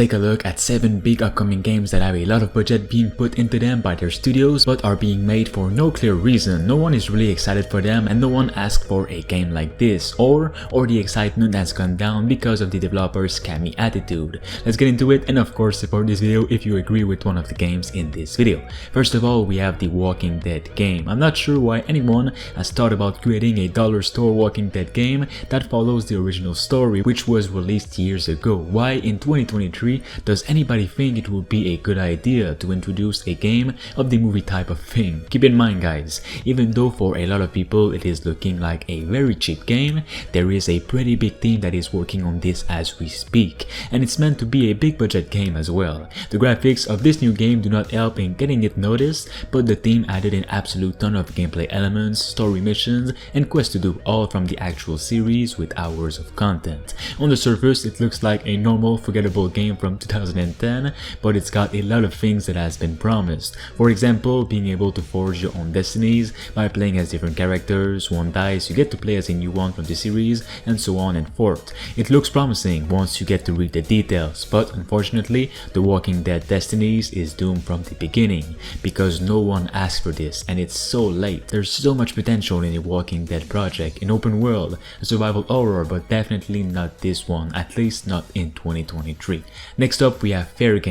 Take a look at 7 big upcoming games that have a lot of budget being put into them by their studios but are being made for no clear reason. No one is really excited for them and no one asked for a game like this, or the excitement has gone down because of the developers' scammy attitude. Let's get into it, and of course support this video if you agree with one of the games in this video. First of all, we have the Walking Dead game. I'm not sure why anyone has thought about creating a dollar store Walking Dead game that follows the original story, which was released years ago. Why in 2023 does anybody think it would be a good idea to introduce a game of the movie type of thing? Keep in mind guys, even though for a lot of people it is looking like a very cheap game, there is a pretty big team that is working on this as we speak, and it's meant to be a big budget game as well. The graphics of this new game do not help in getting it noticed, but the team added an absolute ton of gameplay elements, story missions, and quests to do, all from the actual series with hours of content. On the surface it looks like a normal forgettable game from 2010, but it's got a lot of things that has been promised. For example, being able to forge your own destinies by playing as different characters, one dies, you get to play as a new one from the series, and so on and forth. It looks promising once you get to read the details, but unfortunately The Walking Dead Destinies is doomed from the beginning, because no one asked for this and it's so late. There's so much potential in a Walking Dead project, an open world, a survival horror, but definitely not this one, at least not in 2023. Next up we have FairGame.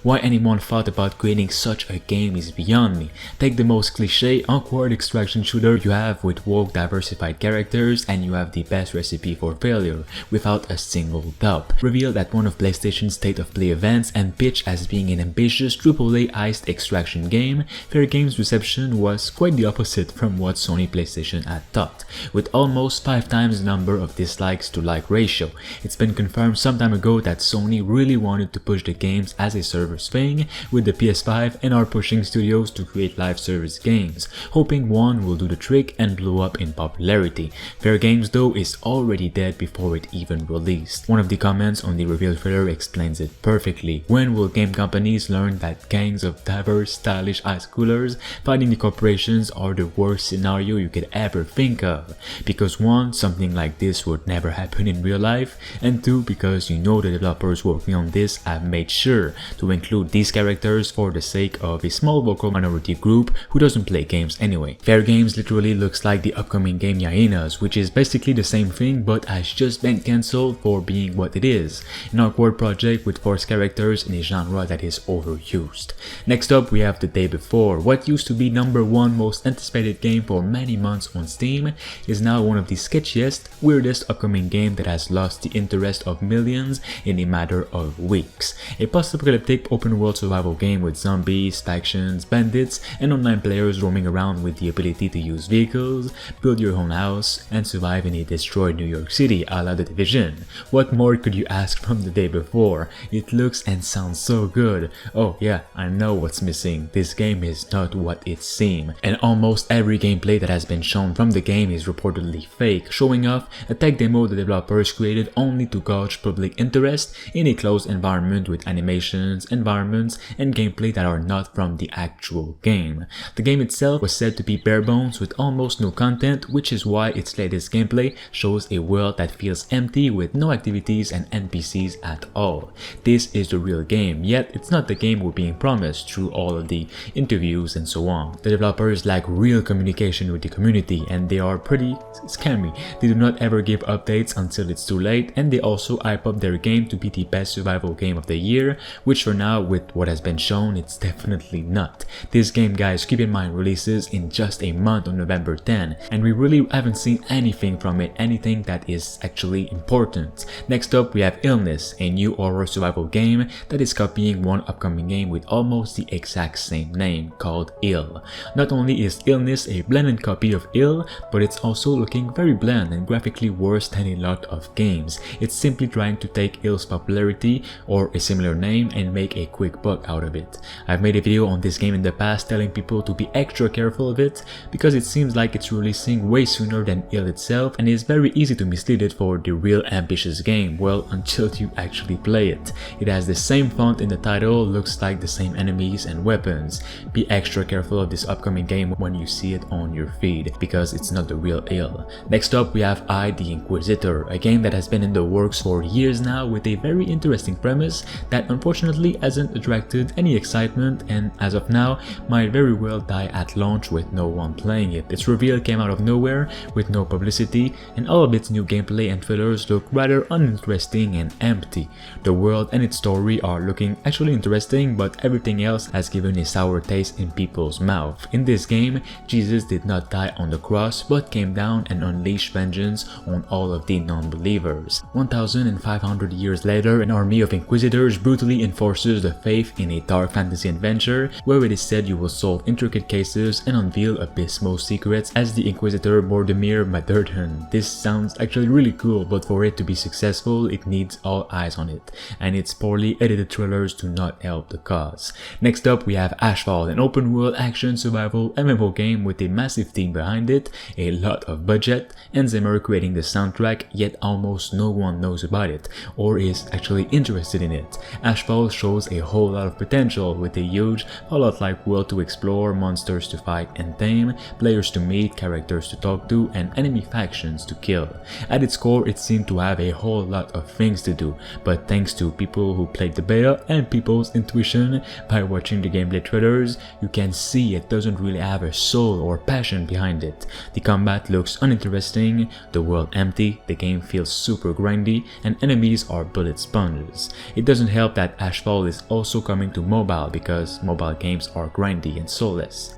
Why anyone thought about creating such a game is beyond me. Take the most cliche, awkward extraction shooter you have with woke diversified characters and you have the best recipe for failure, without a single doubt. Revealed at one of PlayStation's State of Play events and pitched as being an ambitious AAA heist extraction game, FairGame's reception was quite the opposite from what Sony PlayStation had thought, with almost 5 times the number of dislikes to like ratio. It's been confirmed some time ago that Sony really wanted to push the games as a service thing with the PS5 and are pushing studios to create live service games, hoping one will do the trick and blow up in popularity. FairGame though is already dead before it even released. One of the comments on the reveal trailer explains it perfectly. When will game companies learn that gangs of diverse, stylish high schoolers fighting the corporations are the worst scenario you could ever think of? Because one, something like this would never happen in real life, and two, because you know the developers working on this have made sure to include these characters for the sake of a small vocal minority group who doesn't play games anyway. FairGame literally looks like the upcoming game Hyenas, which is basically the same thing but has just been cancelled for being what it is, an awkward project with forced characters in a genre that is overused. Next up we have The Day Before. What used to be #1 most anticipated game for many months on Steam is now one of the sketchiest, weirdest upcoming game that has lost the interest of millions in a matter of weeks. A post-apocalyptic open-world survival game with zombies, factions, bandits, and online players roaming around with the ability to use vehicles, build your own house, and survive in a destroyed New York City a la The Division. What more could you ask from The Day Before? It looks and sounds so good. Oh yeah, I know what's missing. This game is not what it seems, and almost every gameplay that has been shown from the game is reportedly fake, showing off a tech demo the developers created only to gauge public interest in a closed environment with animations, environments, and gameplay that are not from the actual game. The game itself was said to be bare bones with almost no content, which is why its latest gameplay shows a world that feels empty with no activities and NPCs at all. This is the real game, yet it's not the game we're being promised through all of the interviews and so on. The developers lack real communication with the community and they are pretty scammy. They do not ever give updates until it's too late, and they also hype up their game to be the best survival game of the year, which for now with what has been shown it's definitely not. This game guys, keep in mind, releases in just a month on November 10, and we really haven't seen anything from it, anything that is actually important. Next up we have Illness, a new horror survival game that is copying one upcoming game with almost the exact same name, called Ill. Not only is Illness a blended copy of Ill, but it's also looking very bland and graphically worse than a lot of games. It's simply trying to take Ill's popularity or a similar name and make a quick buck out of it. I've made a video on this game in the past telling people to be extra careful of it because it seems like it's releasing way sooner than Ill itself and is very easy to mislead it for the real ambitious game, well, until you actually play it. It has the same font in the title, looks like the same enemies and weapons. Be extra careful of this upcoming game when you see it on your feed because it's not the real Ill. Next up we have I, the Inquisitor, a game that has been in the works for years now with a very interesting interesting premise that unfortunately hasn't attracted any excitement, and as of now might very well die at launch with no one playing it. Its reveal came out of nowhere with no publicity, and all of its new gameplay and trailers look rather uninteresting and empty. The world and its story are looking actually interesting, but everything else has given a sour taste in people's mouth. In this game, Jesus did not die on the cross, but came down and unleashed vengeance on all of the non-believers. 1,500 years later, an army of Inquisitors brutally enforces the faith in a dark fantasy adventure where it is said you will solve intricate cases and unveil abysmal secrets as the Inquisitor Mortimer Madurton. This sounds actually really cool, but for it to be successful, it needs all eyes on it, and its poorly edited trailers do not help the cause. Next up, we have Ashfall, an open-world action survival MMO game with a massive team behind it, a lot of budget, and Zimmer creating the soundtrack, yet almost no one knows about it or is actually interested in it. Ashfall shows a whole lot of potential with a huge Fallout-like world to explore, monsters to fight and tame, players to meet, characters to talk to, and enemy factions to kill. At its core, it seemed to have a whole lot of things to do, but thanks to people who played the beta and people's intuition by watching the gameplay trailers, you can see it doesn't really have a soul or passion behind it. The combat looks uninteresting, the world empty, the game feels super grindy, and enemies are bullet sponges. It doesn't help that Ashfall is also coming to mobile because mobile games are grindy and soulless.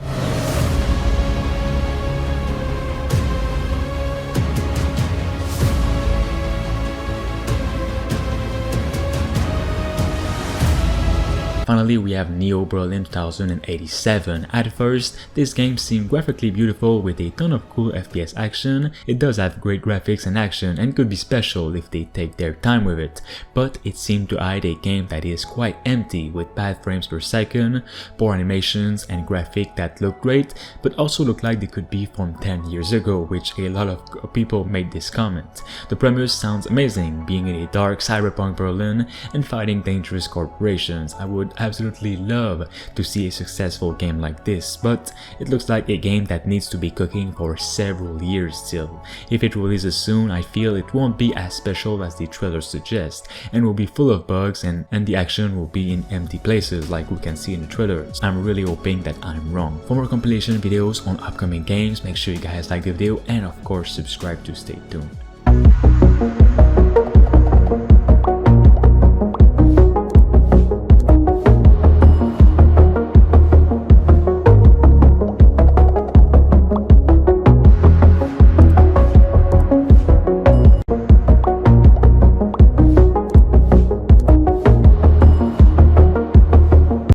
Finally, we have Neo Berlin 2087. At first, this game seemed graphically beautiful with a ton of cool FPS action. It does have great graphics and action and could be special if they take their time with it, but it seemed to hide a game that is quite empty with bad frames per second, poor animations, and graphics that look great but also look like they could be from 10 years ago, which a lot of people made this comment. The premise sounds amazing, being in a dark cyberpunk Berlin and fighting dangerous corporations. I would absolutely love to see a successful game like this, but it looks like a game that needs to be cooking for several years still. If it releases soon, I feel it won't be as special as the trailer suggests and will be full of bugs, and the action will be in empty places like we can see in the trailers. I'm really hoping that I'm wrong. For more compilation videos on upcoming games, make sure you guys like the video and of course subscribe to stay tuned.